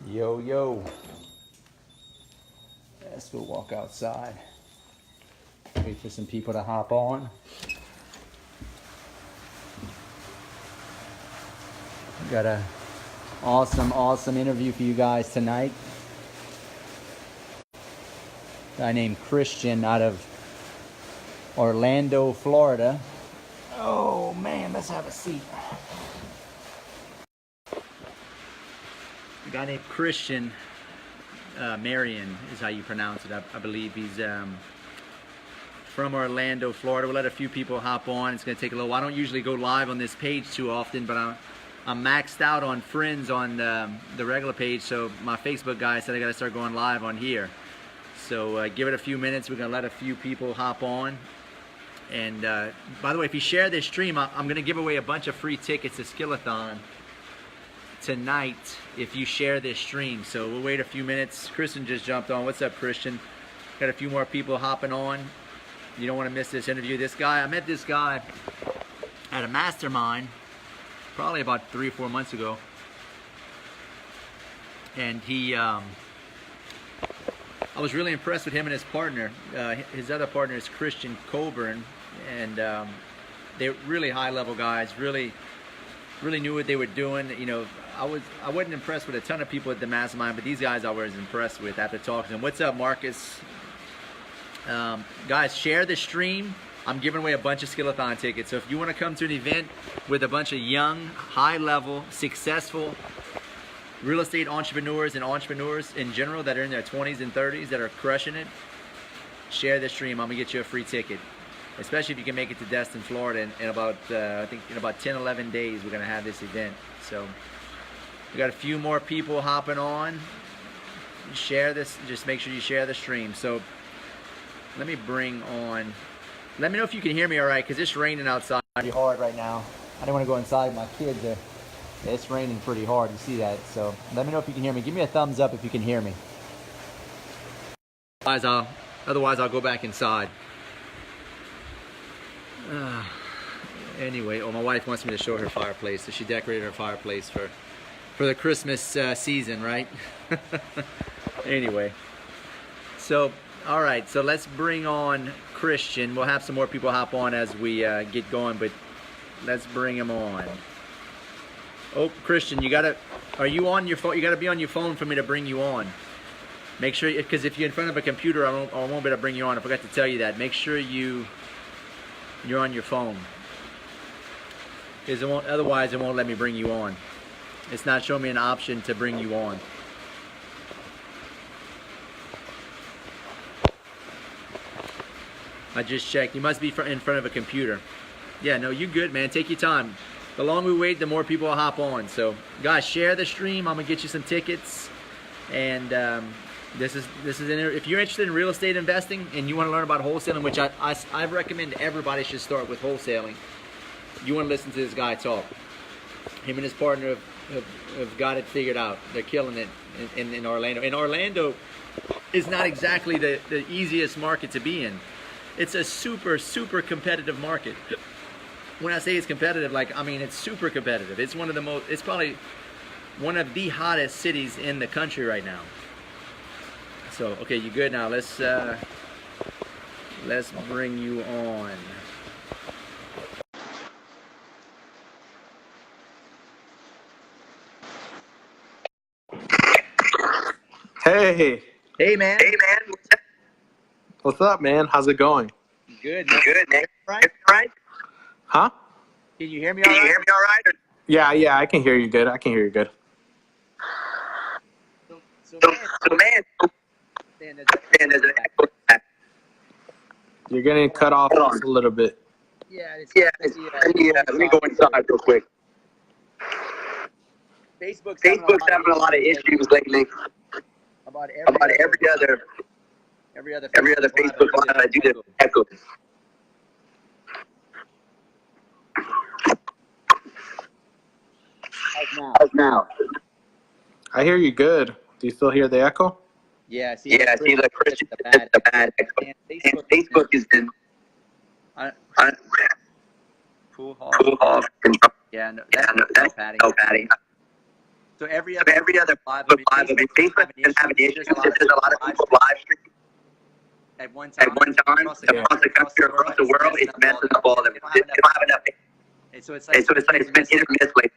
Yo, yo. Let's go walk outside. Wait for some people to hop on. Got a awesome interview for you guys tonight. A guy named Christian out of Orlando, Florida. Oh man, let's have a seat. A guy named Christian Marin is how you pronounce it. I believe he's from Orlando, Florida. We'll let a few people hop on. It's going to take a little while. I don't usually go live on this page too often, but I'm maxed out on friends on the regular page, so my Facebook guy said I got to start going live on here. So give it a few minutes. We're going to let a few people hop on. And by the way, if you share this stream, I'm going to give away a bunch of free tickets to Skillathon tonight if you share this stream. So we'll wait a few minutes. Christian just jumped on. What's up, Christian? Got a few more people hopping on. You don't want to miss this interview. This guy, I met this guy at a mastermind probably about 3 or 4 months ago, and I was really impressed with him and his partner. His other partner is Christian Coburn, and they're really high-level guys. Really knew what they were doing. You know, I wasn't impressed with a ton of people at the mastermind, but these guys I was impressed with after talking to them. What's up, Marcus? Guys, share the stream. I'm giving away a bunch of Skillathon tickets. So if you want to come to an event with a bunch of young, high-level, successful real estate entrepreneurs and entrepreneurs in general that are in their 20s and 30s that are crushing it, share the stream. I'm going to get you a free ticket. Especially if you can make it to Destin, Florida in about, I think in about 10, 11 days, we're going to have this event. So we got a few more people hopping on. Share this. Just make sure you share the stream. So let me bring on... Let me know if you can hear me all right, because it's raining outside pretty hard right now. I don't want to go inside with my kids. It's raining pretty hard. You see that? So let me know if you can hear me. Give me a thumbs up if you can hear me. Otherwise, I'll go back inside. Anyway, my wife wants me to show her fireplace. So she decorated her fireplace for the Christmas season, right? Anyway, so... All right, so let's bring on Christian. We'll have some more people hop on as we get going, but let's bring him on. Oh, Christian, are you on your phone? You gotta be on your phone for me to bring you on. Make sure, because if you're in front of a computer, I won't be able to bring you on. I forgot to tell you that. Make sure you're on your phone, because otherwise it won't let me bring you on. It's not showing me an option to bring you on. I just checked. You must be in front of a computer. Yeah, no, you're good, man. Take your time. The longer we wait, the more people will hop on. So, guys, share the stream. I'm gonna get you some tickets. And this is if you're interested in real estate investing and you want to learn about wholesaling, which I recommend everybody should start with wholesaling. You want to listen to this guy talk. Him and his partner have got it figured out. They're killing it in Orlando. And Orlando is not exactly the easiest market to be in. It's a super competitive market. When I say it's competitive, I mean it's super competitive. It's it's probably one of the hottest cities in the country right now. So, okay, you good now? Let's bring you on. Hey. Hey, man. Hey, man. What's up, man? How's it going? Good, man. Good, man. Right? Huh? Can you hear me all right? Yeah, I can hear you good. So man. There's an echo. You're getting cut off just a little bit. Let me go inside real quick. Facebook's having a lot of issues lately. About every other Facebook live I do this echo. How's now? I hear you good. Do you still hear the echo? Yeah, see, like Christian, it's a bad echo. And Facebook has been cool off. Yeah, no, that's no padding. So every So every other live, live, I mean, Facebook doesn't have an issue. There's a lot of people live streaming at one time across the country, across the world. It's messing up all of it. They don't have enough. And so it's It's been hit or miss lately.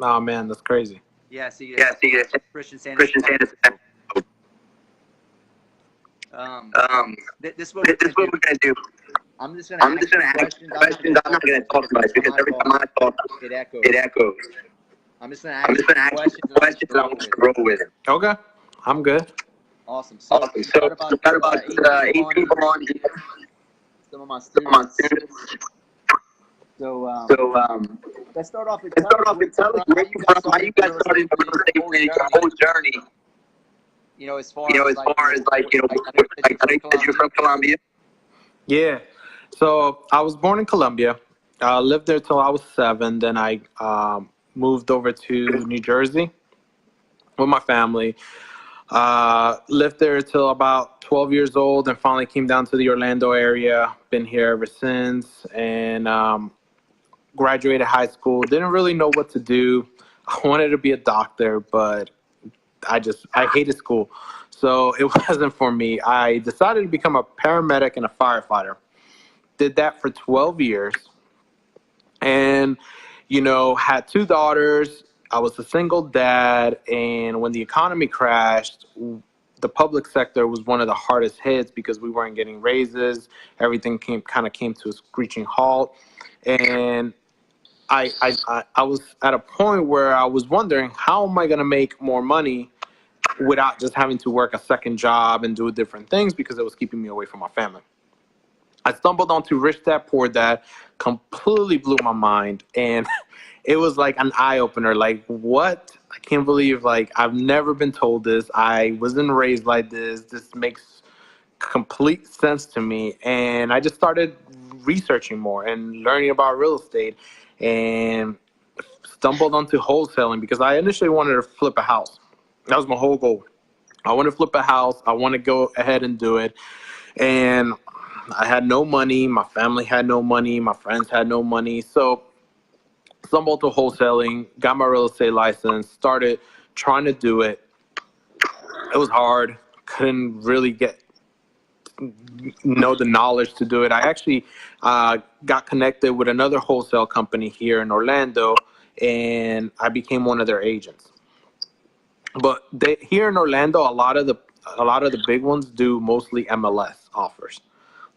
Oh man, that's crazy. Yeah, see, Christian Christian Sanders. This is what we're gonna do. I'm just gonna ask questions. I'm not gonna talk much because every time I talk, it echoes. I'm just gonna ask questions and I want to roll with it. Okay, I'm good. Awesome. So got about 8 people on here. Some of my students. So let's start off with tell us where you guys started real estate, your whole journey. You know, as far as like you're from Colombia. Yeah. So I was born in Colombia. I lived there till I was 7. Then I moved over to New Jersey with my family. Lived there till about 12 years old and finally came down to the Orlando area. Been here ever since and graduated high school. Didn't really know what to do. I wanted to be a doctor, but I hated school. So it wasn't for me. I decided to become a paramedic and a firefighter. Did that for 12 years and, you know, had 2 daughters. I was a single dad. And when the economy crashed, the public sector was one of the hardest hits because we weren't getting raises. Everything came to a screeching halt. And I was at a point where I was wondering, how am I going to make more money without just having to work a second job and do different things because it was keeping me away from my family. I stumbled onto Rich Dad Poor Dad, completely blew my mind. And it was like an eye-opener. Like, what? I can't believe, like, I've never been told this. I wasn't raised like this. This makes complete sense to me. And I just started researching more and learning about real estate and stumbled onto wholesaling because I initially wanted to flip a house. That was my whole goal. I want to flip a house. I want to go ahead and do it. And I had no money. My family had no money. My friends had no money. So stumbled to wholesaling, got my real estate license, started trying to do it. It was hard. Couldn't really know the knowledge to do it. I actually got connected with another wholesale company here in Orlando, and I became one of their agents. But here in Orlando, a lot of the big ones do mostly MLS offers.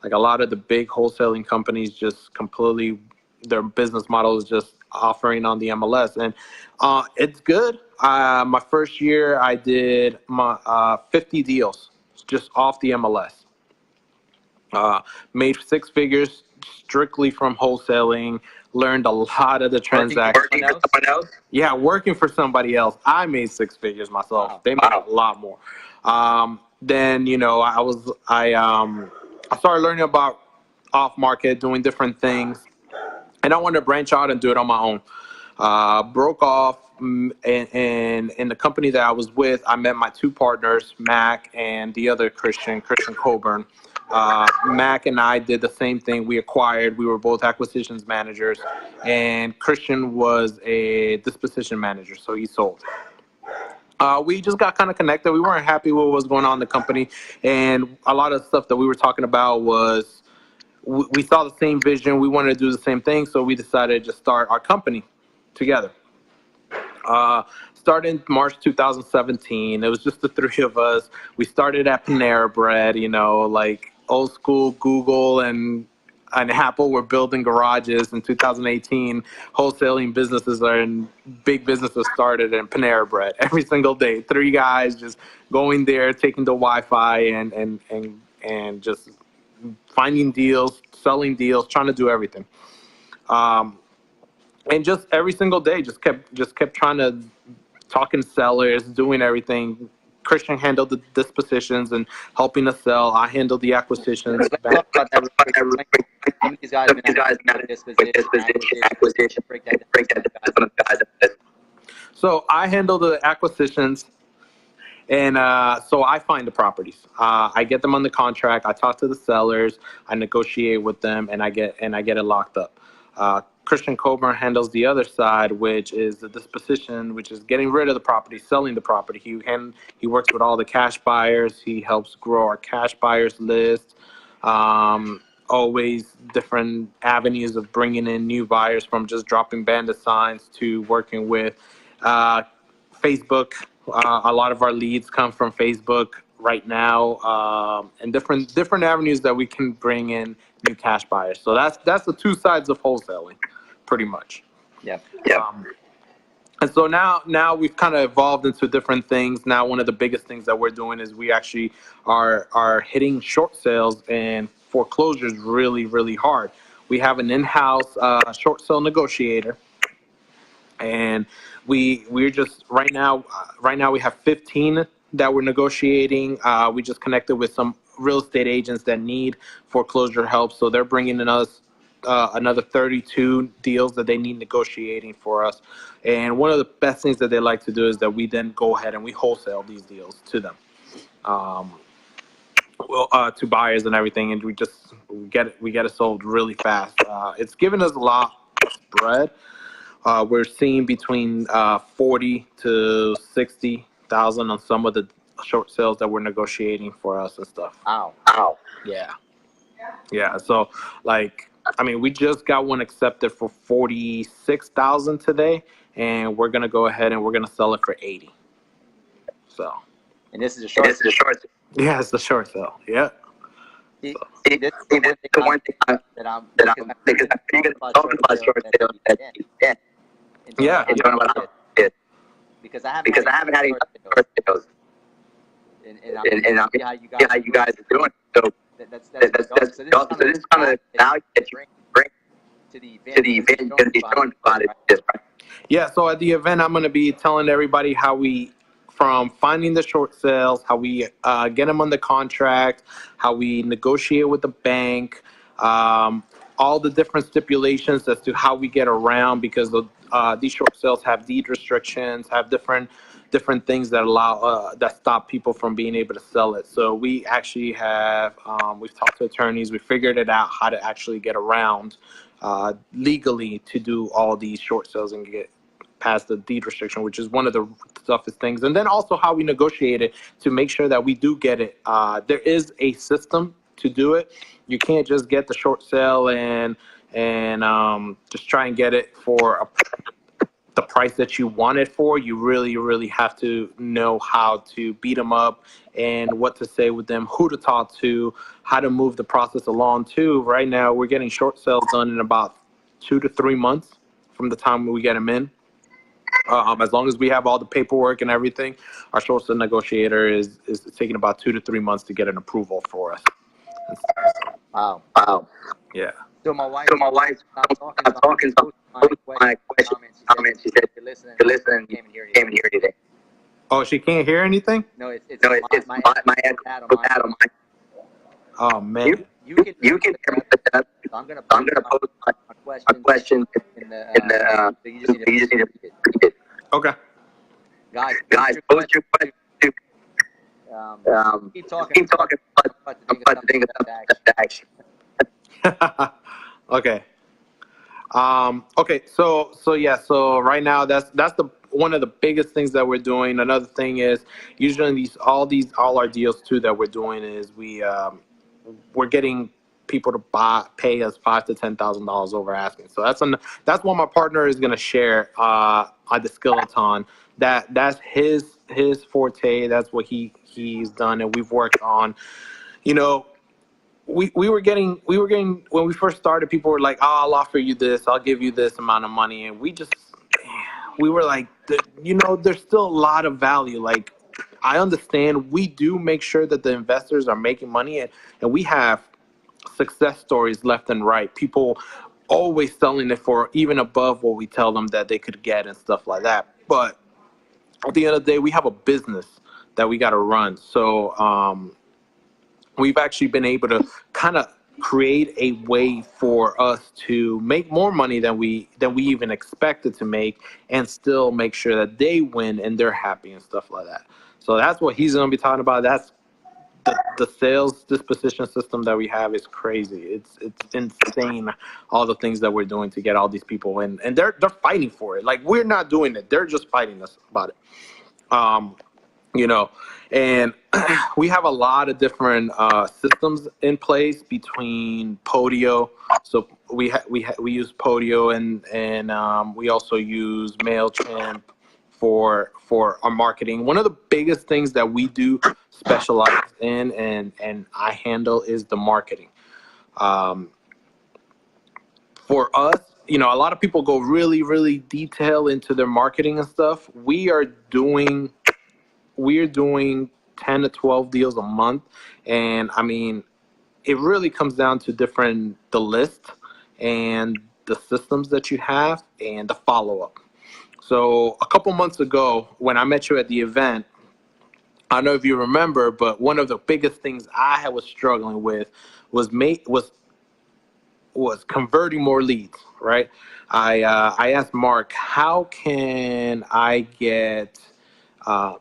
Like a lot of the big wholesaling companies just completely, their business model is just offering on the MLS, and it's good. My first year, I did my 50 deals just off the MLS. Made 6 figures strictly from wholesaling. Learned a lot of the transactions. Working for someone else? Yeah, working for somebody else. I made 6 figures myself. Wow. They made a lot more. Then, you know, I started learning about off market, doing different things, and I wanted to branch out and do it on my own. Broke off, and in the company that I was with, I met my 2 partners, Mac and the other Christian Coburn. Mac and I did the same thing. We were both acquisitions managers, and Christian was a disposition manager, so he sold. We just got kind of connected. We weren't happy with what was going on in the company, and a lot of stuff that we were talking about was we saw the same vision. We wanted to do the same thing, so we decided to start our company together. Started in March 2017. It was just the 3 of us. We started at Panera Bread, you know, like old school Google and Apple were building garages. In 2018, wholesaling businesses big businesses started in Panera Bread every single day. 3 guys just going there, taking the Wi-Fi and just finding deals, selling deals, trying to do everything. And just every single day, just kept trying to talking sellers, doing everything. Christian handled the dispositions and helping us sell. I handled the acquisitions. Some of these guys have disposition, acquisition. Break that down. So I handle the acquisitions, and so I find the properties. I get them on the contract. I talk to the sellers. I negotiate with them, and I get it locked up. Christian Coburn handles the other side, which is the disposition, which is getting rid of the property, selling the property. He works with all the cash buyers. He helps grow our cash buyers list. Always different avenues of bringing in new buyers, from just dropping bandit signs to working with Facebook. A lot of our leads come from Facebook right now, and different avenues that we can bring in new cash buyers. So that's the two sides of wholesaling, pretty much. Yep. And so now we've kind of evolved into different things. Now one of the biggest things that we're doing is we actually are hitting short sales and foreclosures really, really hard. We have an in-house short sale negotiator, and we're just right now we have 15 that we're negotiating. We just connected with some real estate agents that need foreclosure help, so they're bringing in us another 32 deals that they need negotiating for us. And one of the best things that they like to do is that we then go ahead and we wholesale these deals to them, to buyers and everything, and we get it sold really fast. It's given us a lot of spread. We're seeing between 40 to 60,000 on some of the short sales that we're negotiating for us and stuff. Ow. Yeah. So, like, I mean, we just got one accepted for 46,000 today, and we're gonna go ahead and we're gonna sell it for 80. So. And this is a short. Yeah, it's the short sale. Yeah. This is the one thing that I'm because I'm talking about short sales. Yeah. Because I haven't had any short sales. And I'm how you guys are doing. So that's so this is kind of value that you bring to the event. You're going to be showing about it, right? Yeah. So at the event, I'm going to be telling everybody how we, from finding the short sales, how we get them on the contract, how we negotiate with the bank, all the different stipulations as to how we get around, because these short sales have deed restrictions, have different things that allow that stop people from being able to sell it. So we actually have we've talked to attorneys. We figured it out how to actually get around legally to do all these short sales and get past the deed restriction, which is one of the toughest things. And then also how we negotiate it to make sure that we do get it. There is a system to do it. You can't just get the short sale and just try and get it for the price that you want it for. You really, really have to know how to beat them up and what to say with them, who to talk to, how to move the process along too. Right now, we're getting short sales done in about 2 to 3 months from the time we get them in. As long as we have all the paperwork and everything, our short sale negotiator is taking about 2 to 3 months to get an approval for us. Wow. Yeah. So my wife stopped talking. My question. Comments. She said, "You're listening. Came in here today." Oh, she can't hear anything? No, it's my headpad on my. Oh man. You can hear me. So I'm gonna post my question in the. So you just need to repeat it. Okay. Guys, post your question. Keep talking. But the thing about the action. Okay. Okay. So yeah. So right now, that's the one of the biggest things that we're doing. Another thing is usually all our deals too that we're doing is we're getting people to pay us $5,000 to $10,000 over asking. So that's what my partner is going to share on the Skeleton. That's his forte. That's what he's done, and we've worked on. You know, we were getting when we first started, people were like, "Oh, I'll offer you this, I'll give you this amount of money," and we were like, there's still a lot of value. Like, I understand we do make sure that the investors are making money, and we have success stories left and right. People always selling it for even above what we tell them that they could get and stuff like that. But at the end of the day, we have a business that we got to run. So we've actually been able to kind of create a way for us to make more money than we even expected to make, and still make sure that they win and they're happy and stuff like that. So that's what he's going to be talking about. That's the sales disposition system that we have is crazy. It's insane. All the things that we're doing to get all these people in, and they're fighting for it. Like, we're not doing it; they're just fighting us about it. Um, you know, and we have a lot of different systems in place between Podio. So we use Podio, and we also use Mailchimp for our marketing. One of the biggest things that we do specialize in, and I handle, is the marketing. Um, for us, a lot of people go really, really detailed into their marketing and stuff. We're doing 10 to 12 deals a month. And I mean, it really comes down to the list and the systems that you have and the follow-up. So a couple months ago, when I met you at the event, I don't know if you remember, but one of the biggest things I was struggling with was converting more leads, right? I asked Mark, how can I get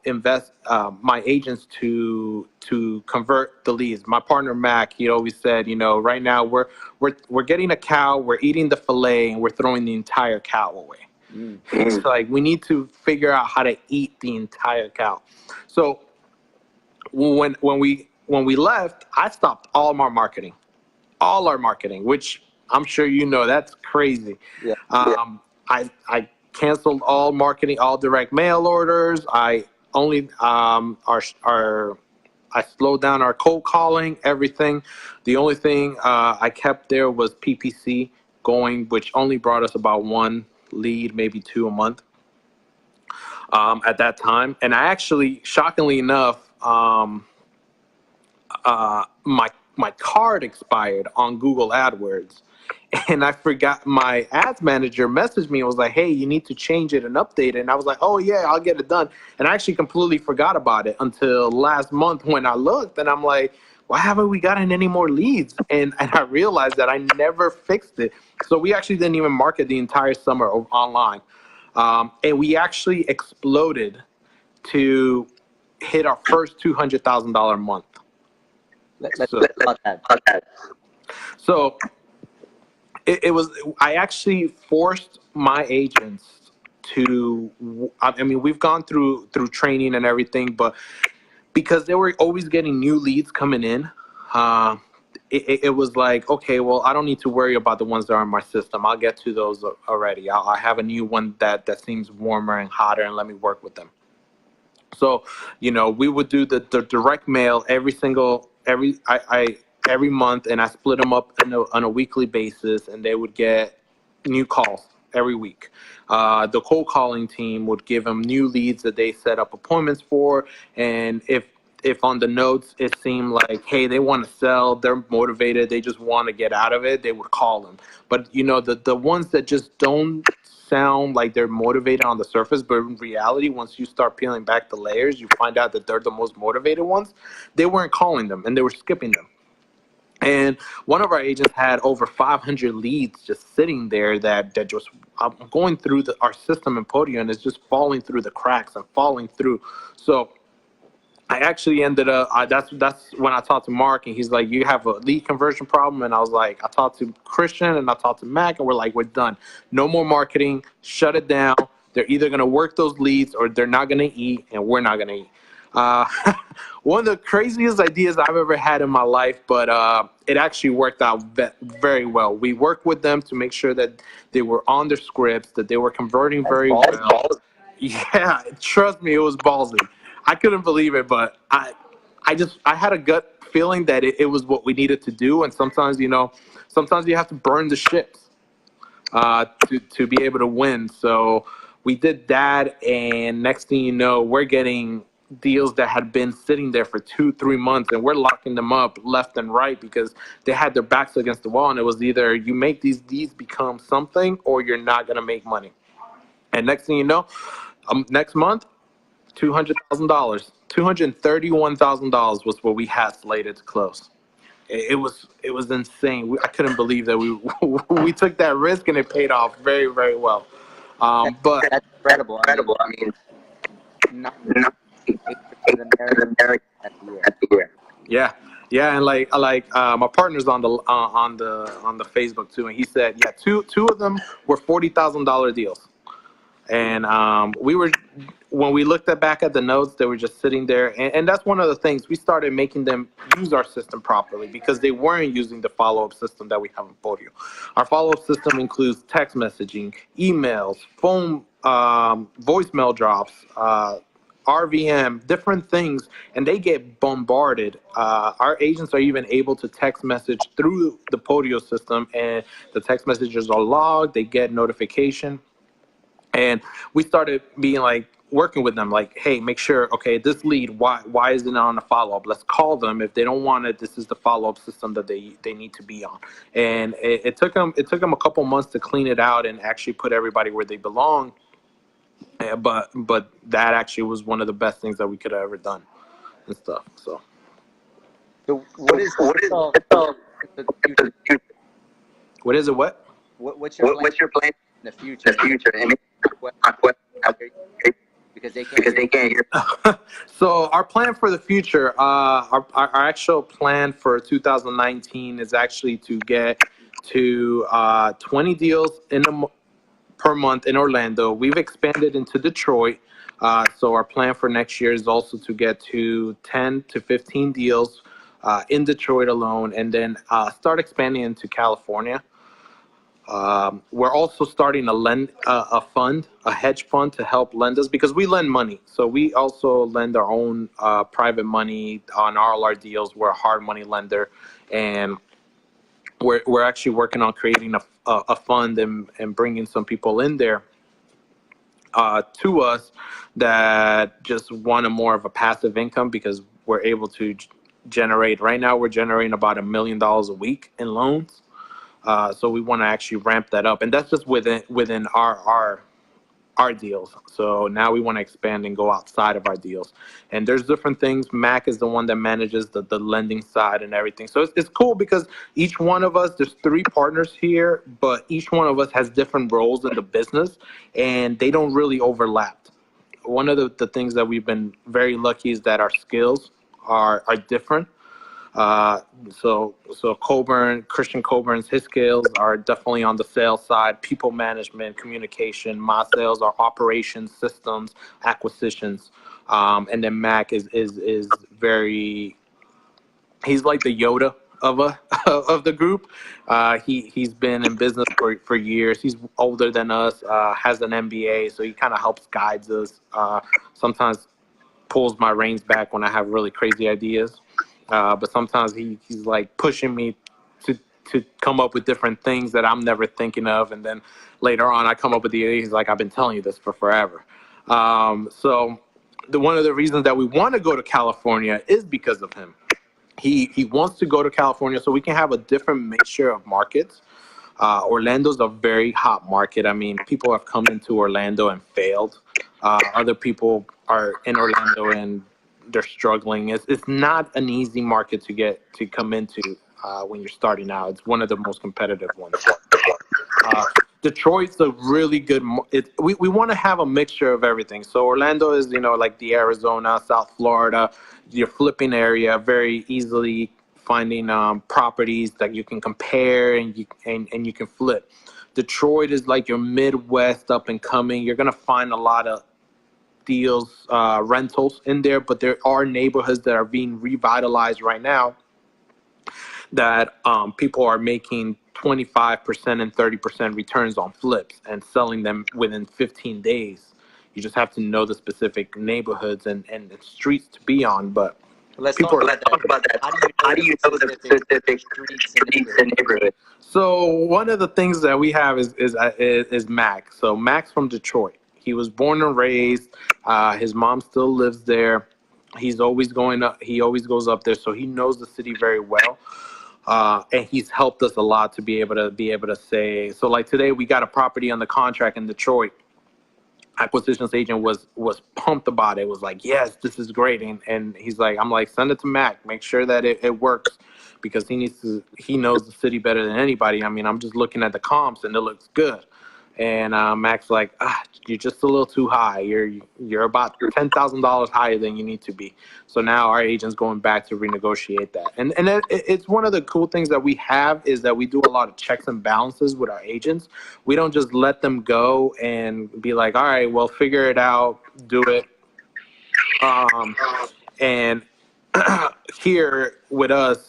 invest my agents to convert the leads? My partner Mac, he always said, right now we're getting a cow, we're eating the fillet, and we're throwing the entire cow away. It's like, we need to figure out how to eat the entire cow. So when we left, I stopped all our marketing, which I'm sure that's crazy. Yeah. I canceled all marketing, all direct mail orders. I only I slowed down our cold calling, everything. The only thing I kept there was PPC going, which only brought us about one lead, maybe two a month at that time. And I actually, shockingly enough, my card expired on Google AdWords, and I forgot. My ads manager messaged me and was like, "Hey, you need to change it and update it." And I was like, "Oh yeah, I'll get it done." And I actually completely forgot about it until last month when I looked, and I'm like, "Why haven't we gotten any more leads?" And I realized that I never fixed it. So we actually didn't even market the entire summer online, and we actually exploded to hit our first $200,000 month. Let's talk about that. So it was, I actually forced my agents to, I mean, we've gone through training and everything, but because they were always getting new leads coming in, it was like, okay, well, I don't need to worry about the ones that are in my system. I'll get to those already. I have a new one that seems warmer and hotter, and let me work with them. So, we would do the direct mail every month, and I split them up on a weekly basis, and they would get new calls every week. The cold calling team would give them new leads that they set up appointments for, and if on the notes it seemed like, hey, they want to sell, they're motivated, they just want to get out of it, they would call them. But the ones that just don't sound like they're motivated on the surface, but in reality, once you start peeling back the layers, you find out that they're the most motivated ones. They weren't calling them, and they were skipping them. And one of our agents had over 500 leads just sitting there that just going through our system in Podio, and it's just falling through the cracks and falling through. So I actually ended up, that's when I talked to Mark, and he's like, you have a lead conversion problem. And I was like, I talked to Christian and I talked to Mac, and we're like, we're done. No more marketing. Shut it down. They're either going to work those leads or they're not going to eat, and we're not going to eat. One of the craziest ideas I've ever had in my life, but it actually worked out very well. We worked with them to make sure that they were on their scripts, that they were converting very well. Yeah, trust me, it was ballsy. I couldn't believe it, but I had a gut feeling that it was what we needed to do. And sometimes you have to burn the ships to be able to win. So we did that, and next thing you know, we're getting deals that had been sitting there for 2-3 months, and we're locking them up left and right because they had their backs against the wall, and it was either you make these deals become something or you're not going to make money. And next thing you know, next month, $200,000, $231,000 was what we had slated to close. It was insane. I couldn't believe that we took that risk, and it paid off very, very well. But That's incredible. I mean, not the American at the year. Yeah, yeah, and my partner's on the Facebook too, and he said, yeah, two of them were $40,000 deals. And we were, when we looked back at the notes, they were just sitting there. And that's one of the things. We started making them use our system properly because they weren't using the follow-up system that we have in Podio. Our follow-up system includes text messaging, emails, phone, voicemail drops, RVM, different things, and they get bombarded. Our agents are even able to text message through the Podio system, and the text messages are logged. They get notification. And we started being like working with them, like, hey, make sure, okay, this lead, why isn't it on a follow-up? Let's call them. If they don't want it, this is the follow-up system that they need to be on. And it took them a couple months to clean it out and actually put everybody where they belong. But that actually was one of the best things that we could have ever done and stuff. So What is the future? what is it? What's your plan in the future? And because they can't hear. So our plan for the future, our actual plan for 2019 is actually to get to 20 deals per month in Orlando. We've expanded into Detroit. So our plan for next year is also to get to 10 to 15 deals in Detroit alone, and then start expanding into California. We're also starting a hedge fund to help lend us, because we lend money. So we also lend our own private money on all our deals. We're a hard money lender, and we're actually working on creating a fund and bringing some people in there to us that just want more of a passive income, because we're able to generate. Right now, we're generating about $1 million a week in loans. So we want to actually ramp that up, and that's just within our deals. So now we want to expand and go outside of our deals. And there's different things. Mac is the one that manages the lending side and everything. So it's cool because each one of us, there's 3 partners here, but each one of us has different roles in the business, and they don't really overlap. One of the things that we've been very lucky is that our skills are different. So Christian Coburn's, his skills are definitely on the sales side, people management, communication. My sales are operations, systems, acquisitions. And then Mac is very, he's like the Yoda of the group. He's been in business for years. He's older than us, has an MBA, so he kind of helps guides us. Sometimes pulls my reins back when I have really crazy ideas. But sometimes he's like pushing me to come up with different things that I'm never thinking of. And then later on, I come up with the idea. He's like, I've been telling you this for forever. So one of the reasons that we want to go to California is because of him. He wants to go to California so we can have a different mixture of markets. Orlando's a very hot market. I mean, people have come into Orlando and failed. Other people are in Orlando and they're struggling. It's not an easy market to come into when you're starting out. It's one of the most competitive ones. Detroit's a really good. We want to have a mixture of everything. So Orlando is, like the Arizona, South Florida, your flipping area, very easily finding properties that you can compare and you can flip. Detroit is like your Midwest up and coming. You're gonna find a lot of deals, rentals in there, but there are neighborhoods that are being revitalized right now that people are making 25% and 30% returns on flips and selling them within 15 days. You just have to know the specific neighborhoods and the streets to be on. But let's talk about that. How do you know the specific streets and neighborhoods? So one of the things that we have is Mac. So Mac's from Detroit. He was born and raised. His mom still lives there. He's always going up. He always goes up there, so he knows the city very well. And he's helped us a lot to be able to say. So like today, we got a property on the contract in Detroit. Acquisitions agent was pumped about it. Was like, yes, this is great. And he's like, I'm like, send it to Mac. Make sure that it works, because he knows the city better than anybody. I mean, I'm just looking at the comps and it looks good. And Mac's like, you're just a little too high. You're about $10,000 higher than you need to be. So now our agent's going back to renegotiate that. And it's one of the cool things that we have is that we do a lot of checks and balances with our agents. We don't just let them go and be like, all right, well, figure it out, do it. And here with us,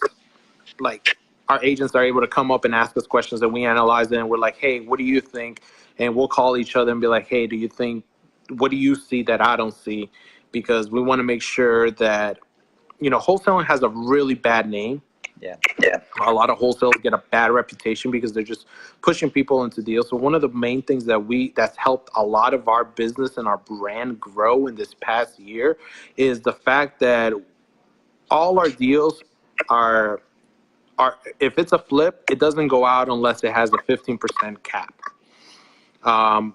like, our agents are able to come up and ask us questions and we analyze it and we're like, hey, what do you think? And we'll call each other and be like, hey, what do you see that I don't see? Because we want to make sure that, wholesaling has a really bad name. Yeah. A lot of wholesalers get a bad reputation because they're just pushing people into deals. So one of the main things that's helped a lot of our business and our brand grow in this past year is the fact that all our deals are if it's a flip, it doesn't go out unless it has a 15% cap. And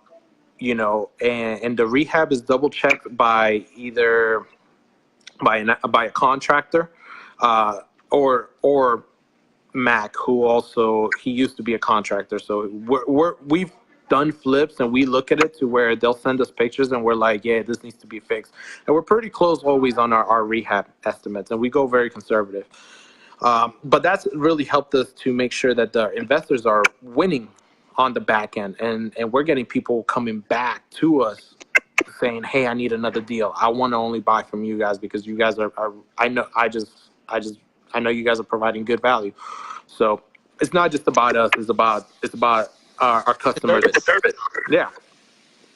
the rehab is double checked by either by a contractor or Mac, who also he used to be a contractor. So we've done flips and we look at it to where they'll send us pictures and we're like, yeah, this needs to be fixed. And we're pretty close always on our rehab estimates, and we go very conservative. But that's really helped us to make sure that the investors are winning on the back end, and we're getting people coming back to us saying, hey, I need another deal. I want to only buy from you guys because you guys are I know you guys are providing good value. So it's not just about us, it's about our customers. The service. Yeah,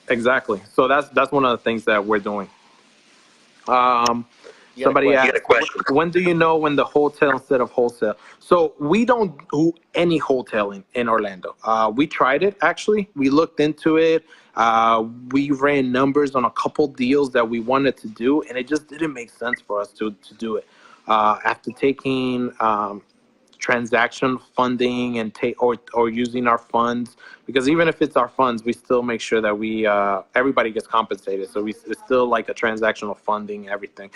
exactly. So that's one of the things that we're doing. Somebody asked, when do you know when the wholesale instead of wholesale? So we don't do any wholesaling in Orlando. We tried it, actually. We looked into it. We ran numbers on a couple deals that we wanted to do, and it just didn't make sense for us to do it. After taking transaction funding and or using our funds, because even if it's our funds, we still make sure that we everybody gets compensated. So it's still like a transactional funding, everything.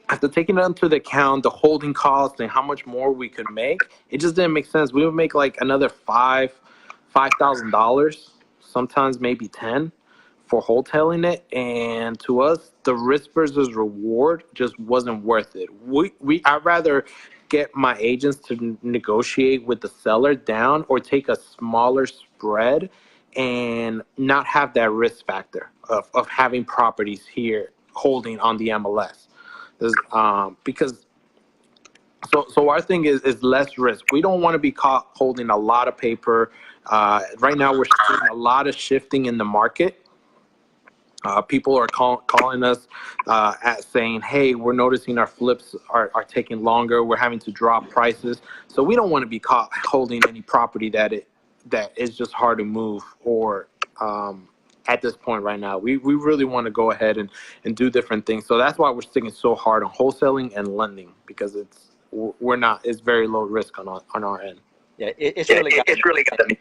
After taking it into the account, the holding costs and how much more we could make, it just didn't make sense. We would make like another $5,000, sometimes maybe 10, for wholesaling it, and to us, the risk versus reward just wasn't worth it. I'd rather get my agents to negotiate with the seller down or take a smaller spread and not have that risk factor of having properties here holding on the MLS. Because so our thing is less risk. We don't want to be caught holding a lot of paper. Right now we're seeing a lot of shifting in the market. People are calling us saying, hey, we're noticing our flips are taking longer. We're having to drop prices. So we don't want to be caught holding any property that is just hard to move or at this point right now. We really want to go ahead and do different things. So that's why we're sticking so hard on wholesaling and lending, because it's very low risk on our end. Yeah, it's really got to be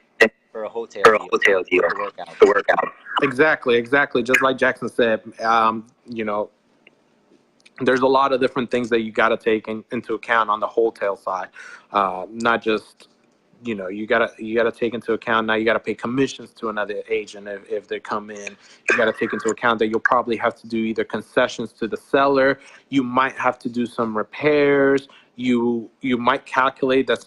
for a hotel deal to work out. Exactly. Just like Jackson said, there's a lot of different things that you got to take into account on the wholesale side. Not just, you gotta take into account now you got to pay commissions to another agent if they come in. You got to take into account that you'll probably have to do either concessions to the seller. You might have to do some repairs. You might calculate that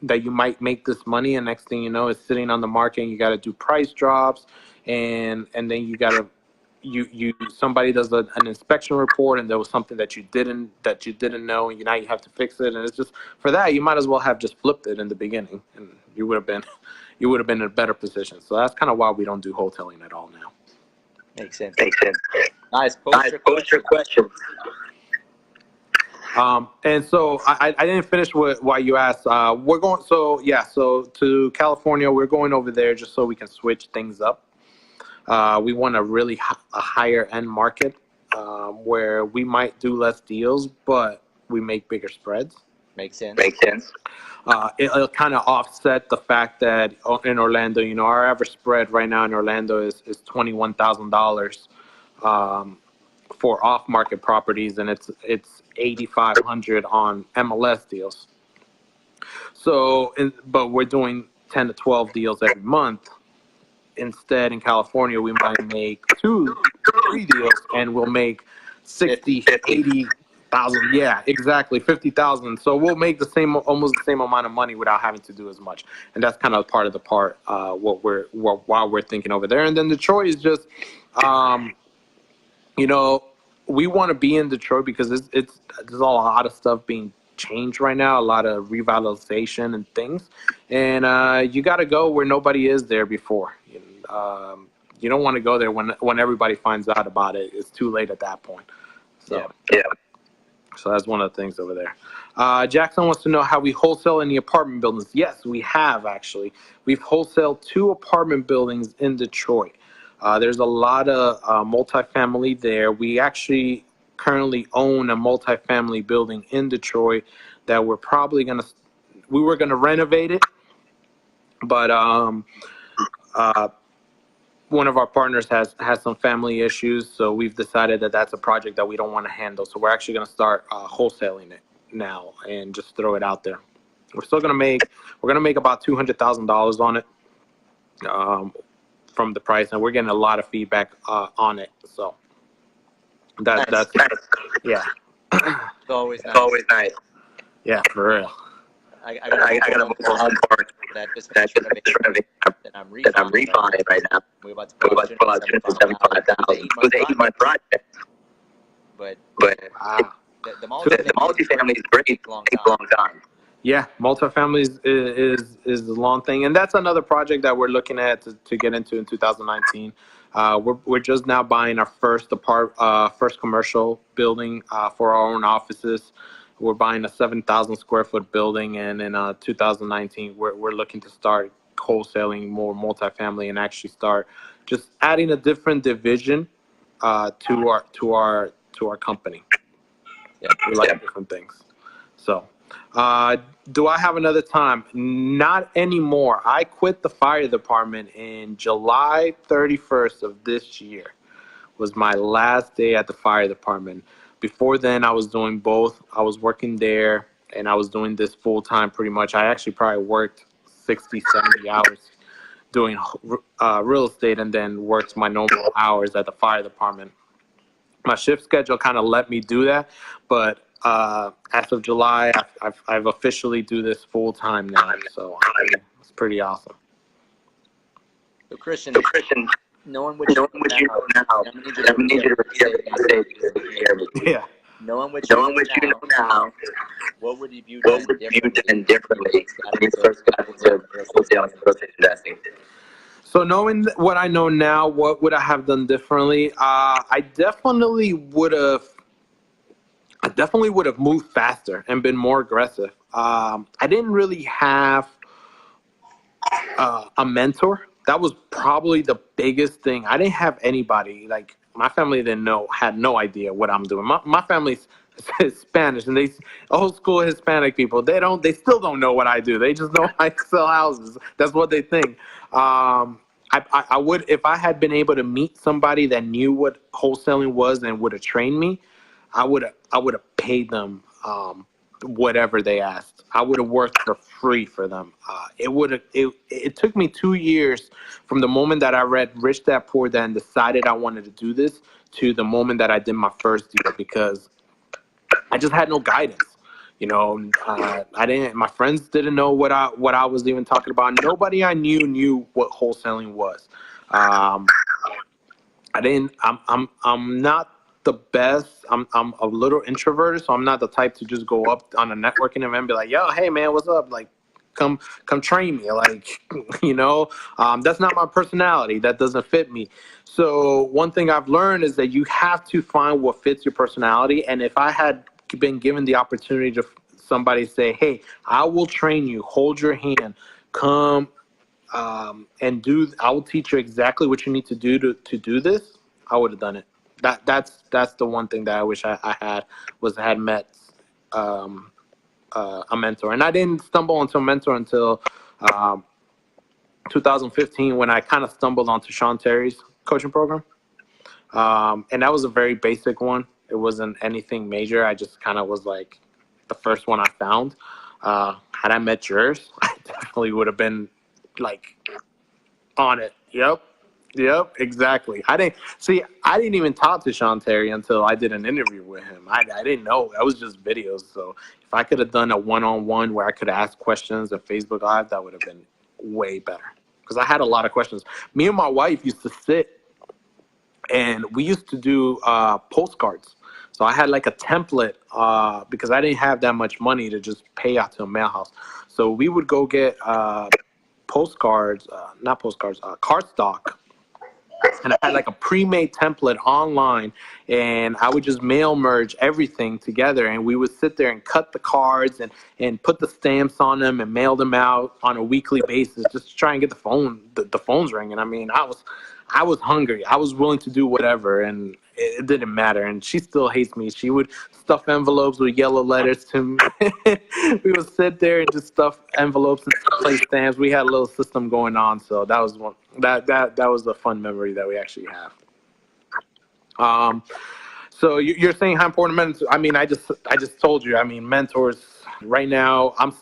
that you might make this money, and next thing you know, it's sitting on the market, and you got to do price drops, and then you got to somebody does an inspection report, and there was something that you didn't know, and now you have to fix it, and it's just, for that you might as well have just flipped it in the beginning, and you would have been in a better position. So that's kind of why we don't do wholesaling at all now. Makes sense. Nice. Post your question. And so I didn't finish with why you asked. We're going, so to California, we're going over there just so we can switch things up. We want a really a higher end market where we might do less deals, but we make bigger spreads. Makes sense. It'll kind of offset the fact that in Orlando, our average spread right now in Orlando is $21,000 for off-market properties, and it's $8,500 on MLS deals. So, but we're doing 10 to 12 deals every month. Instead, in California, we might make 2, 3 deals, and we'll make 60, 80,000. Yeah, exactly, 50,000. So we'll make almost the same amount of money without having to do as much. And that's kind of part of the why we're thinking over there. And then Detroit is just, you know, we want to be in Detroit because there's a lot of stuff being changed right now, a lot of revitalization and things, and you got to go where nobody is there before. You don't want to go there when everybody finds out about it. It's too late at that point. So yeah. So that's one of the things over there. Jackson wants to know how we wholesale in the apartment buildings. Yes, we have actually. We've wholesaled 2 apartment buildings in Detroit. There's a lot of multifamily there. We actually currently own a multifamily building in Detroit that we were gonna renovate it, but one of our partners has some family issues, so we've decided that that's a project that we don't want to handle. So we're actually gonna start wholesaling it now and just throw it out there. We're gonna make about $200,000 on it. From the price, and we're getting a lot of feedback on it. So that's yeah. It's always nice. Yeah, for real. I got a mobile home park that just I'm refining right now. We're about to pull out $275,000. It was an 8-month project. But wow. the multifamily is great. Takes a long time. Yeah, multifamily is the long thing, and that's another project that we're looking at to get into in 2019. We're just now buying our first commercial building for our own offices. We're buying a 7,000 square foot building, and in 2019, we're looking to start wholesaling more multifamily and actually start just adding a different division to our company. Yeah, we like different things. So. Do I have another time? Not anymore. I quit the fire department in July 31st of this year. Was my last day at the fire department. Before then, I was doing both. I was working there, and I was doing this full time pretty much. I actually probably worked 60, 70 hours doing real estate, and then worked my normal hours at the fire department. My shift schedule kind of let me do that, but as of July, I've officially do this full time now, so it's pretty awesome. So Christian, knowing what you know now, I'm need you to repeat everything you say. Yeah. Knowing what you know now, what would you do differently when you first got into wholesaling and real estate investing? So knowing what I know now, what would I have done differently? I definitely would have moved faster and been more aggressive. I didn't really have a mentor. That was probably the biggest thing. I didn't have anybody. Like, my family had no idea what I'm doing. My family's Spanish, and they old school Hispanic people. They still don't know what I do. They just know I sell houses. That's what they think. I would, if I had been able to meet somebody that knew what wholesaling was and would have trained me, I would have paid them whatever they asked. I would have worked for free for them. It took me 2 years from the moment that I read Rich Dad Poor Dad and decided I wanted to do this to the moment that I did my first deal, because I just had no guidance. My friends didn't know what I was even talking about. Nobody I knew what wholesaling was. I'm not the best. I'm a little introverted, so I'm not the type to just go up on a networking event and be like, yo, hey man, what's up? Like, come train me. Like, that's not my personality. That doesn't fit me. So one thing I've learned is that you have to find what fits your personality. And if I had been given the opportunity to somebody say, hey, I will train you, hold your hand, come and I will teach you exactly what you need to do to do this, I would have done it. That's the one thing that I wish I had met a mentor. And I didn't stumble into a mentor until 2015, when I kind of stumbled onto Sean Terry's coaching program. And that was a very basic one. It wasn't anything major. I just kind of was like the first one I found. Had I met yours, I definitely would have been like on it. Yep, exactly. I didn't even talk to Sean Terry until I did an interview with him. I didn't know. That was just videos. So if I could have done a one-on-one where I could ask questions at Facebook Live, that would have been way better. Because I had a lot of questions. Me and my wife used to sit, and we used to do postcards. So I had like a template because I didn't have that much money to just pay out to a mail house. So we would go get postcards, not postcards, cardstock. And I had like a pre-made template online, and I would just mail merge everything together, and we would sit there and cut the cards and put the stamps on them and mail them out on a weekly basis just to try and get the phones ringing. I mean, I was hungry. I was willing to do whatever, and it didn't matter. And she still hates me. She would stuff envelopes with yellow letters to me. We would sit there and just stuff envelopes and place stamps. We had a little system going on, so that was one that was a fun memory that we actually have. So you're saying how important mentors? I mean, I just told you. I mean, mentors. Right now, I'm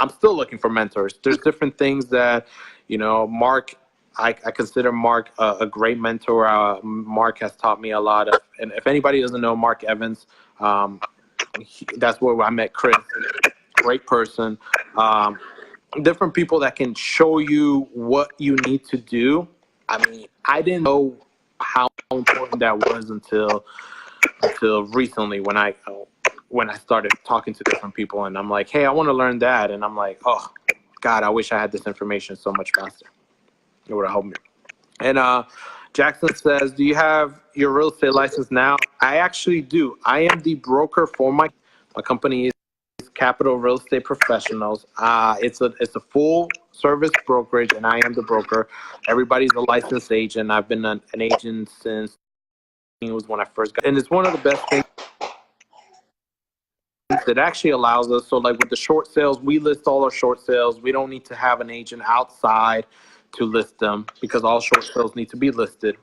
still looking for mentors. There's different things that, Mark. I consider Mark a great mentor. Mark has taught me a lot of, and if anybody doesn't know Mark Evans, that's where I met Chris. Great person. Different people that can show you what you need to do. I mean, I didn't know how important that was until recently when I started talking to different people, and I'm like, hey, I want to learn that, and I'm like, oh God, I wish I had this information so much faster. It would have helped me. And Jackson says, do you have your real estate license now? I actually do. I am the broker for my company is Capital Real Estate Professionals. It's a full service brokerage, and I am the broker. Everybody's a licensed agent. I've been an agent since it was when I first got, and it's one of the best things that actually allows us. So like with the short sales, we list all our short sales. We don't need to have an agent outside to list them because all short sales need to be listed.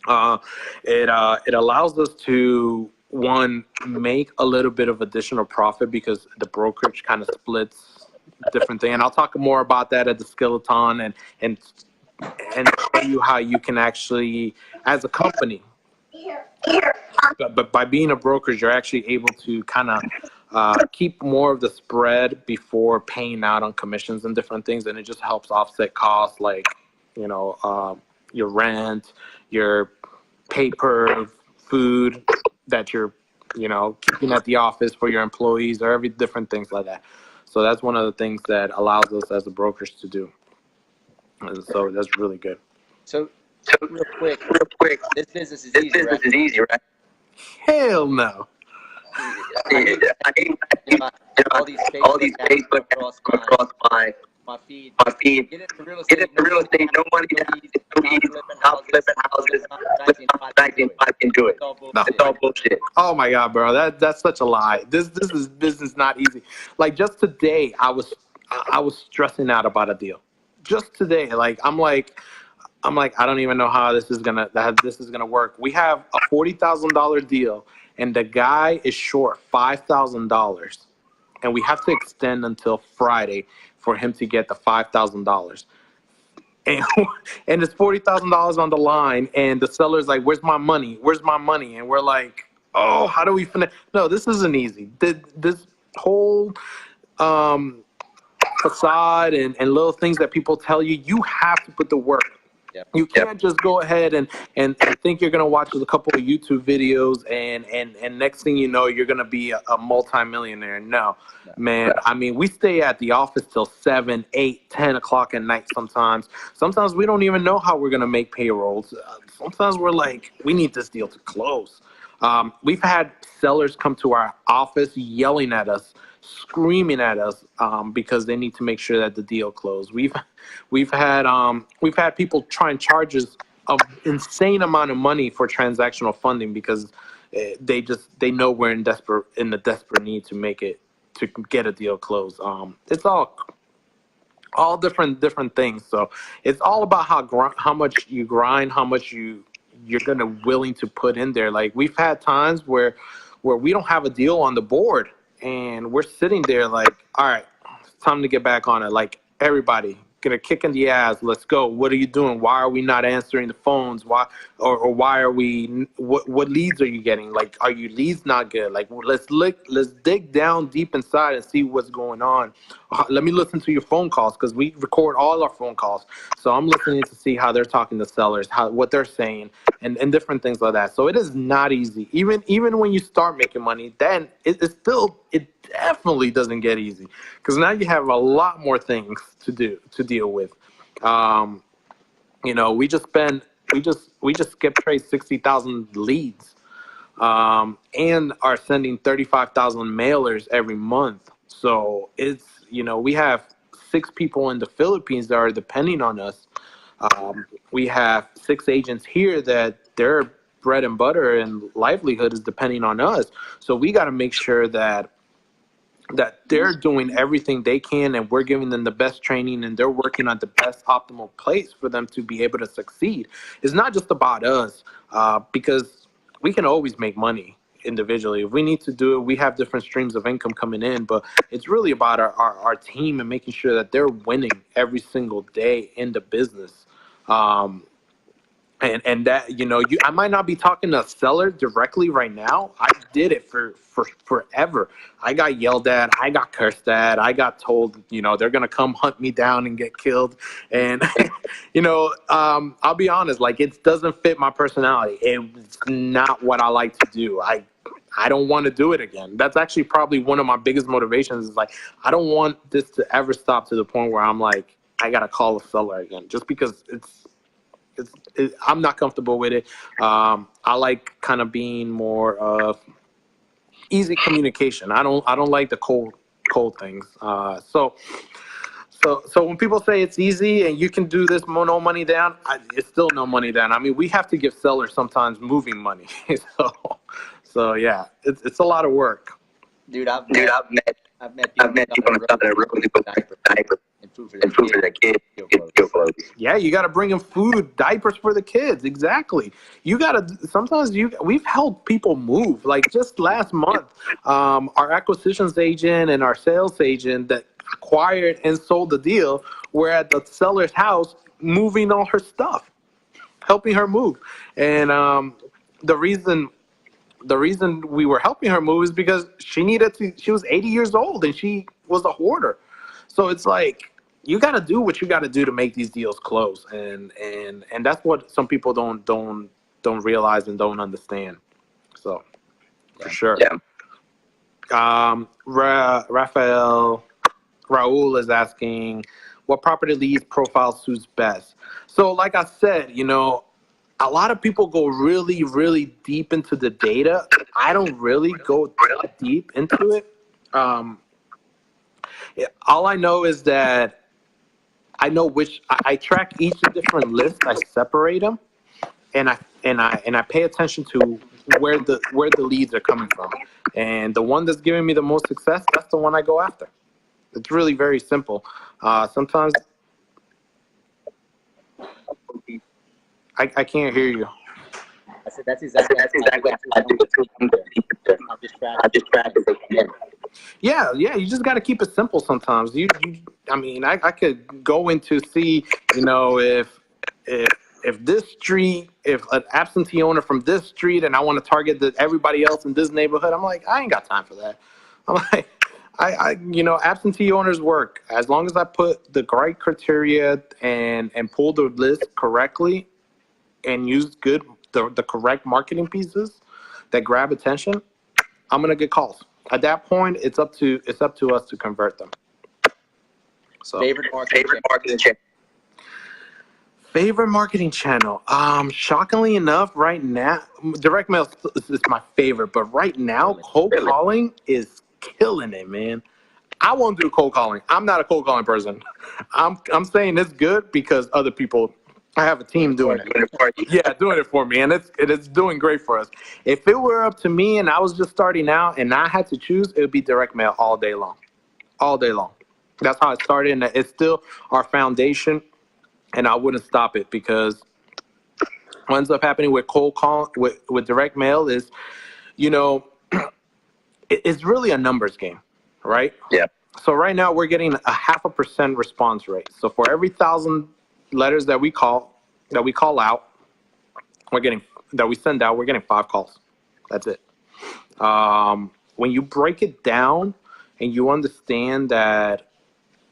It allows us to, one, make a little bit of additional profit because the brokerage kind of splits different thing. And I'll talk more about that at the Skeleton and show you how you can actually, as a company, but by being a brokerage, you're actually able to kind of keep more of the spread before paying out on commissions and different things, and it just helps offset costs like, your rent, your paper, food that you're, keeping at the office for your employees, or every different things like that. So that's one of the things that allows us as a brokerage to do. And so that's really good. So real quick, this business is easy, right? Hell no. I hate all these Facebook across my feed. Get into real estate. No money down. Top flipping houses. 19.5 can do it. It's all bullshit. Oh my God, bro. That's such a lie. This is business not easy. Like just today, I was stressing out about a deal. Just today, I'm like, I don't even know how this is gonna work. We have a $40,000 deal, and the guy is short $5,000, and we have to extend until Friday for him to get the $5,000. And it's $40,000 on the line, and the seller's like, "Where's my money? Where's my money?" And we're like, "Oh, how do we finish?" No, this isn't easy. This whole facade and little things that people tell you, you have to put the work. Yep. You can't just go ahead and think you're going to watch a couple of YouTube videos and next thing you know, you're going to be a multimillionaire. No, man. I mean, we stay at the office till 7, 8, 10 o'clock at night sometimes. Sometimes we don't even know how we're going to make payrolls. Sometimes we're like, we need this deal to close. We've had sellers come to our office yelling at us, screaming at us because they need to make sure that the deal closed. We've had people try and charge us an insane amount of money for transactional funding because they know we're in the desperate need to get a deal closed. It's all different things. So it's all about how much you grind, how much you're gonna willing to put in there. Like we've had times where we don't have a deal on the board, and we're sitting there like, all right, it's time to get back on it. Like everybody, get a kick in the ass. Let's go. What are you doing? Why are we not answering the phones? Why, or why are we? What leads are you getting? Like, are your leads not good? Like, let's dig down deep inside and see what's going on. Let me listen to your phone calls, because we record all our phone calls. So I'm listening to see how they're talking to sellers, what they're saying, and different things like that. So it is not easy. Even when you start making money, then it definitely doesn't get easy, because now you have a lot more things to deal with. We just skip trade 60,000 leads, and are sending 35,000 mailers every month. So it's, we have 6 people in the Philippines that are depending on us. We have 6 agents here that their bread and butter and livelihood is depending on us. So we got to make sure that they're doing everything they can, and we're giving them the best training, and they're working on the best optimal place for them to be able to succeed. It's not just about us, because we can always make money individually. If we need to do it, we have different streams of income coming in, but it's really about our team and making sure that they're winning every single day in the business. And that, I might not be talking to a seller directly right now. I did it for forever. I got yelled at. I got cursed at. I got told, they're going to come hunt me down and get killed. And, I'll be honest, like, it doesn't fit my personality. It's not what I like to do. I don't want to do it again. That's actually probably one of my biggest motivations, is like, I don't want this to ever stop to the point where I'm like, I got to call a seller again, just because I'm not comfortable with it. I like kind of being more of easy communication. I don't like the cold things. So when people say it's easy and you can do this, no money down, it's still no money down. I mean, we have to give sellers sometimes moving money. So yeah, it's a lot of work. Dude, I've met people that really put diapers and food for their kids. Yeah, you got to bring in food, diapers for the kids. Exactly. You got to, sometimes we've helped people move. Like just last month, our acquisitions agent and our sales agent that acquired and sold the deal were at the seller's house moving all her stuff, helping her move. And the reason we were helping her move is because she was 80 years old and she was a hoarder. So it's like, you got to do what you got to do to make these deals close. And that's what some people don't realize and don't understand. So for sure. Yeah. Raul is asking, what property leads profile suits best? So like I said, a lot of people go really, really deep into the data. I don't really go that deep into it. All I know is that I know I track each different list. I separate them, and I pay attention to where the leads are coming from. And the one that's giving me the most success, that's the one I go after. It's really very simple. Sometimes I can't hear you. I said that's exactly what I do. I'm just practicing. Yeah. You just got to keep it simple sometimes. I mean, I could go into see, if this street, if an absentee owner from this street, and I want to target everybody else in this neighborhood, I'm like, I ain't got time for that. I'm like, absentee owners work as long as I put the right criteria and pull the list correctly and use the correct marketing pieces that grab attention. I'm gonna get calls. At that point, it's up to us to convert them. So favorite marketing channel. Favorite marketing channel. Shockingly enough, right now, direct mail is my favorite. But right now, cold calling is killing it, man. I won't do cold calling. I'm not a cold calling person. I'm saying it's good because other people. I have a team doing it. Yeah, doing it for me, and it's doing great for us. If it were up to me and I was just starting out and I had to choose, it would be direct mail all day long. All day long. That's how it started, and it's still our foundation, and I wouldn't stop it, because what ends up happening with cold call, with direct mail is, it's really a numbers game, right? Yeah. So right now we're getting a 0.5% response rate. So for every 1,000 letters that we call out, we send out, we're getting 5 calls. That's it. When you break it down and you understand that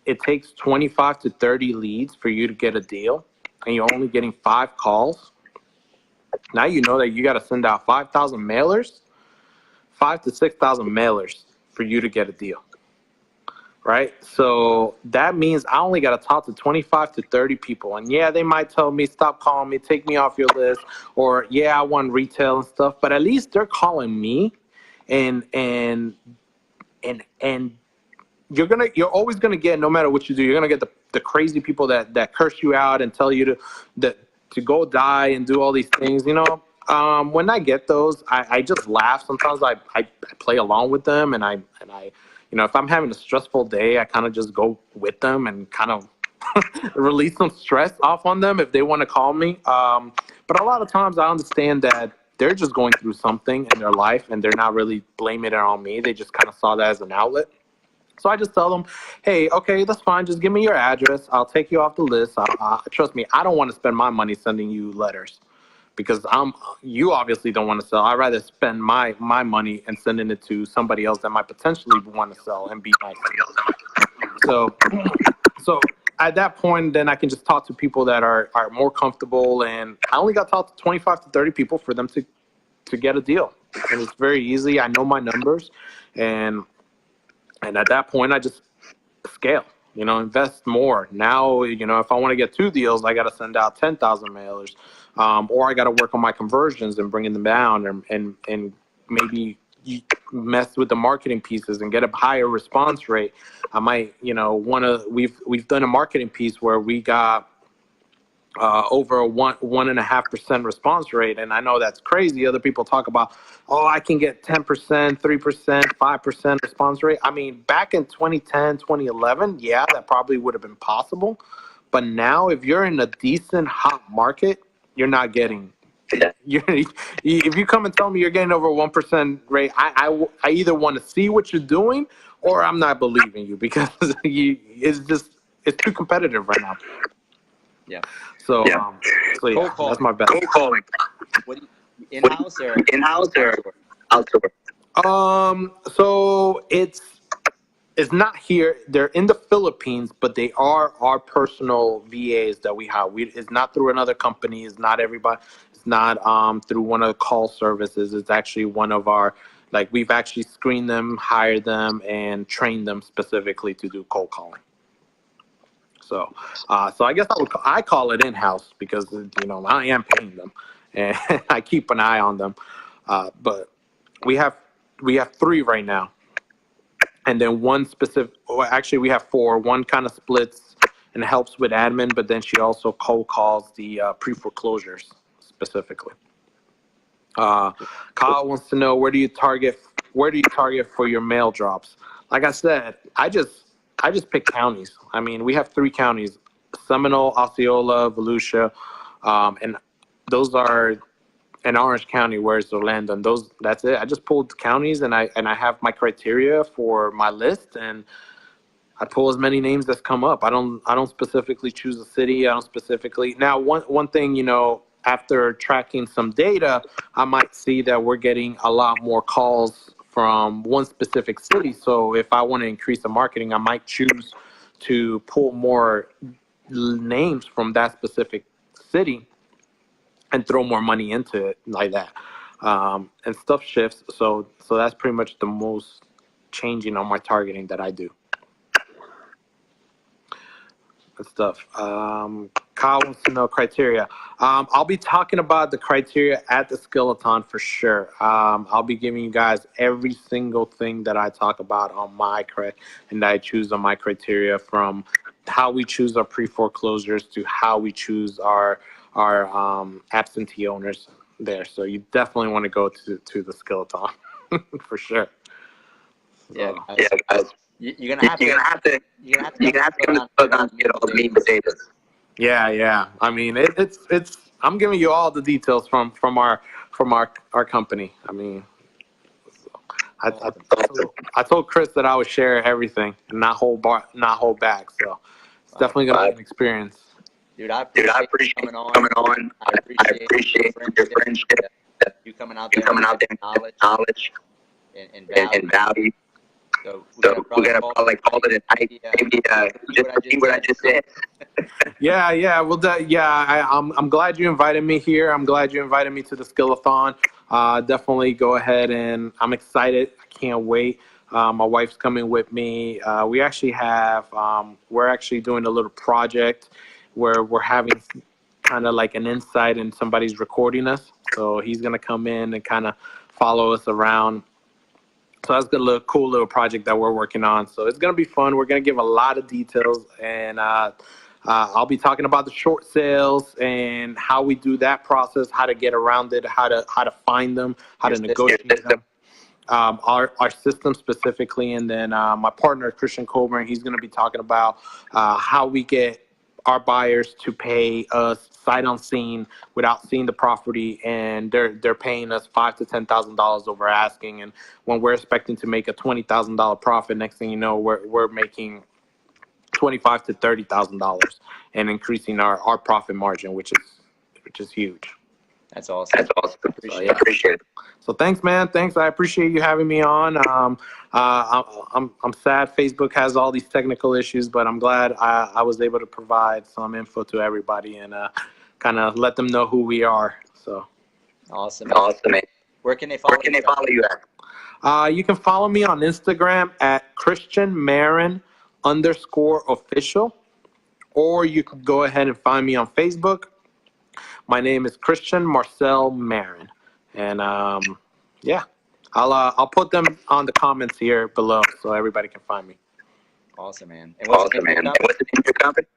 it takes 25 to 30 leads for you to get a deal, and you're only getting 5 calls, now you know that you got to send out 5,000 mailers, 5 to 6,000 mailers for you to get a deal. Right? So that means I only got to talk to 25 to 30 people. And yeah, they might tell me, stop calling me, take me off your list. Or yeah, I want retail and stuff. But at least they're calling me. And you're always gonna get, no matter what you do, you're gonna get the crazy people that curse you out and tell you to go die and do all these things. When I get those, I just laugh. Sometimes I play along with them, and I if I'm having a stressful day, I kind of just go with them and kind of release some stress off on them if they want to call me. But a lot of times I understand that they're just going through something in their life and they're not really blaming it on me. They just kind of saw that as an outlet. So I just tell them, hey, okay, that's fine. Just give me your address. I'll take you off the list. Trust me, I don't want to spend my money sending you letters because you obviously don't want to sell. I'd rather spend my money and sending it to somebody else that might potentially want to sell and be nice. So at that point, then I can just talk to people that are more comfortable. And I only got to talk to 25 to 30 people for them to get a deal. And it's very easy. I know my numbers. And at that point, I just scale, invest more. Now, if I want to get 2 deals, I got to send out 10,000 mailers. Or I got to work on my conversions and bringing them down and maybe you mess with the marketing pieces and get a higher response rate. I might, we've done a marketing piece where we got over a 1.5% response rate. And I know that's crazy. Other people talk about, oh, I can get 10%, 3%, 5% response rate. I mean, back in 2010, 2011, yeah, that probably would have been possible. But now if you're in a decent hot market, you're not getting if you come and tell me you're getting over 1% rate, I either want to see what you're doing or I'm not believing you because it's too competitive right now. Yeah. So yeah, that's my best. Cold calling. What do you, in-house or outsource? So it's not here. They're in the Philippines, but they are our personal VAs that we have. It's not through another company. It's not everybody. It's not through one of the call services. It's actually one of our, we've actually screened them, hired them, and trained them specifically to do cold calling. So I guess I call it in-house because I am paying them and I keep an eye on them. But we have 3 right now. And then one specific, well, actually we have 4. One kind of splits and helps with admin, but then she also cold calls the pre-foreclosures specifically. Kyle wants to know, where do you target for your mail drops? Like I said, I just pick counties. I mean, we have 3 counties: Seminole, Osceola, Volusia, and those are in Orange County, where it's Orlando, and that's it. I just pulled counties, and I have my criteria for my list, and I pull as many names as come up. I don't specifically choose a city. I don't specifically. Now, one thing, after tracking some data, I might see that we're getting a lot more calls from one specific city. So if I want to increase the marketing, I might choose to pull more names from that specific city and throw more money into it like that. And stuff shifts. So that's pretty much the most changing on my targeting that I do. Good stuff. Kyle wants to know criteria. I'll be talking about the criteria at the Skeleton for sure. I'll be giving you guys every single thing that I talk about on my and that I choose on my criteria, from how we choose our pre-foreclosures to how we choose our absentee owners there. So you definitely want to go to the Skeleton for sure. So, yeah, guys. You're gonna have to come to Skeleton to get all the meat and potatoes. Yeah. I mean, it's. I'm giving you all the details from our company. I mean, I told Chris that I would share everything and not hold back. So it's definitely gonna be an experience. Dude, I appreciate you coming on. I appreciate your friendship. You coming out there with knowledge and value. So we're gonna probably call it a night. Maybe just repeat what I just said. Yeah. Well, I'm glad you invited me here. I'm glad you invited me to the Skillathon. Definitely go ahead, and I'm excited. I can't wait. My wife's coming with me. We actually have. We're actually doing a little project where we're having kind of like an insight, and somebody's recording us. So he's gonna come in and kind of follow us around. So that's a cool little project that we're working on. So it's going to be fun. We're going to give a lot of details, and I'll be talking about the short sales and how we do that process, how to get around it, how to find them, how to negotiate them. Our system specifically, and then my partner Christian Marin, he's going to be talking about how we get our buyers to pay us sight unseen without seeing the property, and they're paying us $5,000 to $10,000 over asking, and when we're expecting to make a $20,000 profit, next thing you know, we're making $25,000 to $30,000 and increasing our profit margin, which is huge. That's awesome. Appreciate it. So thanks, man. Thanks. I appreciate you having me on. I'm sad Facebook has all these technical issues, but I'm glad I was able to provide some info to everybody and kind of let them know who we are. So awesome, man. Where can they follow you at? You can follow me on Instagram at Christian Marin _official, or you can go ahead and find me on Facebook. My name is Christian Marcel Marin, and I'll put them on the comments here below so everybody can find me. Awesome, man. And what's the name of your company?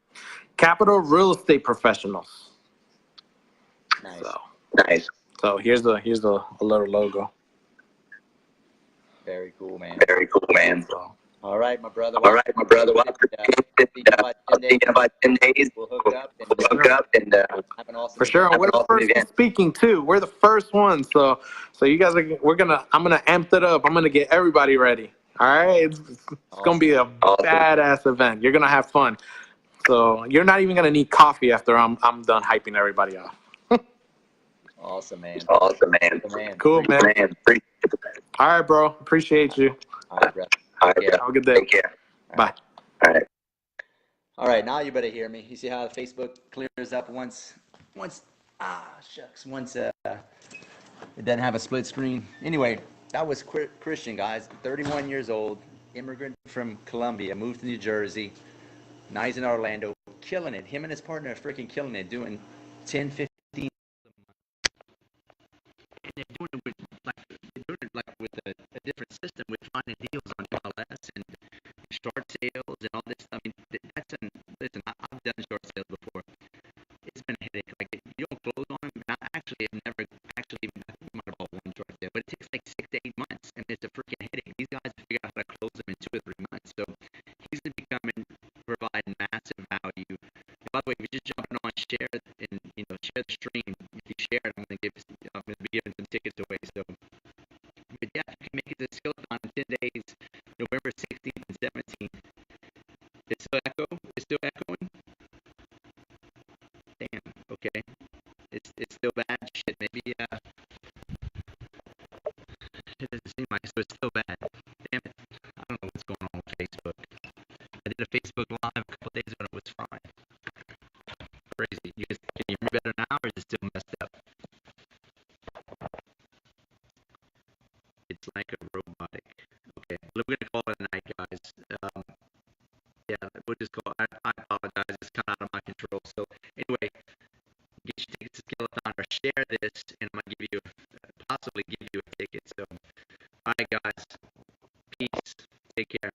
Capital Real Estate Professionals. Nice. So here's a little logo. Very cool, man. So, all right, my brother. Well, See you in about 10 days. We'll hook up and have an awesome for sure. We're the first one speaking too. We're the first one. So you guys I'm gonna amp it up. I'm gonna get everybody ready. All right. It's gonna be a badass event. You're gonna have fun. So you're not even gonna need coffee after I'm done hyping everybody off. Awesome, man. Cool, man. All right, bro. Appreciate you. All right, brother. Have a good day. Take care. Bye. All right, now you better hear me. You see how Facebook clears up once it doesn't have a split screen. Anyway, that was Christian, guys. 31 years old, immigrant from Colombia, moved to New Jersey. Now he's in Orlando, killing it. Him and his partner are freaking killing it, doing 10, 15. And they're doing it with a different system, with finding deals on MLS and short sales and all this. I mean, listen, I've done short sales before. It's been a headache. Like, if you don't close on them, I never actually, I think I might have bought one short sale, but it takes like 6 to 8 months, and it's a freaking headache. These guys figure out how to close them in 2 or 3 months. So he's going to be coming, provide massive value. And by the way, if you're just jumping on, share and share the stream. If you share it, I'm going to be giving some tickets away. So, but yeah, you can make it to the Skillathon in 10 days, November 16th and 17th. It's still echoing? Damn, okay. It's still bad. Shit, maybe, it doesn't seem like so it's still bad. Damn it. I don't know what's going on with Facebook. I did a Facebook Live a couple days ago and it was fine. Crazy. You guys, can you hear me better now, or is it still messed up? It's like a robotic. Okay, we're going to call it a night, guys. Yeah, we'll just call it. I apologize. It's kind of out of my control. So anyway, get your tickets to Skillathon or share this, and I'm going to possibly give you a ticket. So, all right, guys. Peace. Take care.